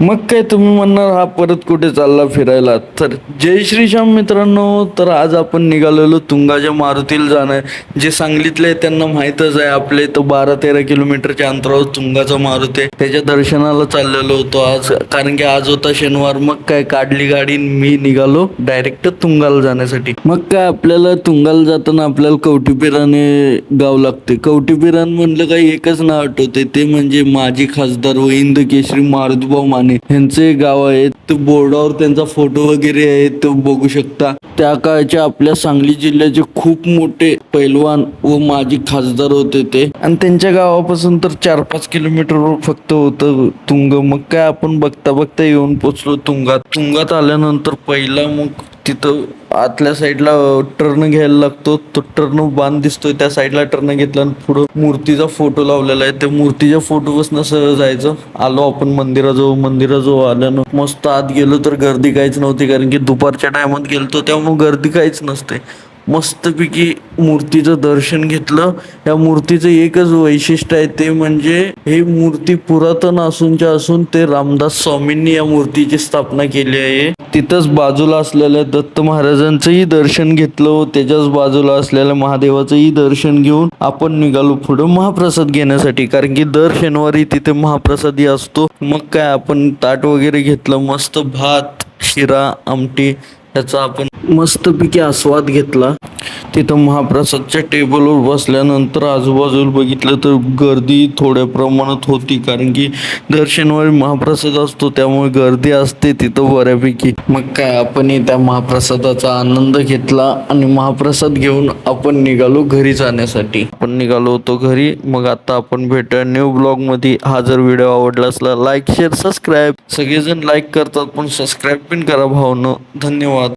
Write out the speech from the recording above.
मग काय तुम्ही म्हणणार हा परत कुठे चालला फिरायला? तर जय श्रीराम मित्रांनो. तर आज आपण निघालेलो तुंगाच्या मारुतीला जाणार. जे सांगलीतले आहेत त्यांना माहीतच आहे, आपले तो 12-13 किलोमीटरच्या अंतरावर तुंगाचा मारुती आहे. त्याच्या दर्शनाला चाललेलो होतो आज, कारण की आज होता शनिवार. मग काय काढली गाडी, मी निघालो डायरेक्ट तुंगाला जाण्यासाठी. मग काय आपल्याला तुंगाला जाताना आपल्याला कवठीपिराने गाव लागते. कवठीपिरान म्हणलं काही एकच नाव आठवते, ते म्हणजे माजी खासदार व हिंद केसरी मारुतीभाऊ माने यांचे गाव आहे. तो बोर्डावर त्यांचा फोटो वगैरे आहे, तो बघू शकता. त्या काळच्या आपल्या सांगली जिल्ह्याचे खूप मोठे पैलवान व माजी खासदार होते ते. आणि त्यांच्या गावापासून तर 4-5 किलोमीटरवर फक्त होतं तुंग. मग काय आपण बघता बघता येऊन पोचलो तुंगात. तुंगात आल्यानंतर पहिला मग तिथं आतल्या साईडला टर्न घ्यायला लागतो. तो टर्न बांध दिसतोय, त्या साईडला टर्न घेतला आणि पुढं मूर्तीचा फोटो लावलेला आहे. त्या मूर्तीच्या फोटोपासून सरळ जायचं. आलो आपण मंदिराजवळ आल्यानं मस्त आत गेलो तर गर्दी काहीच नव्हती, कारण की दुपारच्या टायमात गेलतो त्यामुळे गर्दी काहीच नसते. मस्तपैकी मूर्तीचं दर्शन घेतलं. या मूर्तीचं एकच वैशिष्ट्य आहे, ते म्हणजे ही मूर्ती पुरातन असूनच्या असून ते रामदास स्वामींनी या मूर्तीची स्थापना केली आहे. तिथंच बाजूला असलेल्या दत्त महाराजांचंही दर्शन घेतलं व त्याच्याच बाजूला असलेल्या महादेवाचंही दर्शन घेऊन आपण निघालो पुढं महाप्रसाद घेण्यासाठी, कारण की दर शनिवारी तिथे महाप्रसादही असतो. मग काय आपण ताट वगैरे घेतलं, मस्त भात, शिरा, आमटी याचा आपण मस्तपैकी आस्वाद घेतला. तिथं महाप्रसादच्या टेबलवर बसल्यानंतर आजूबाजूला बघितलं तर गर्दी थोड्या प्रमाणात होती, कारण की दर शनिवारी महाप्रसाद असतो त्यामुळे गर्दी असते तिथं बऱ्यापैकी. मग काय आपण त्या महाप्रसादाचा आनंद घेतला आणि महाप्रसाद घेऊन आपण निघालो घरी जाण्यासाठी. आपण निघालो होतो घरी. मग आता आपण भेटूया न्यू ब्लॉगमध्ये. हा जर व्हिडिओ आवडला असला लाईक शेअर सबस्क्राईब. सगळेजण लाईक करतात पण सबस्क्राईब पण करा भावनो. धन्यवाद.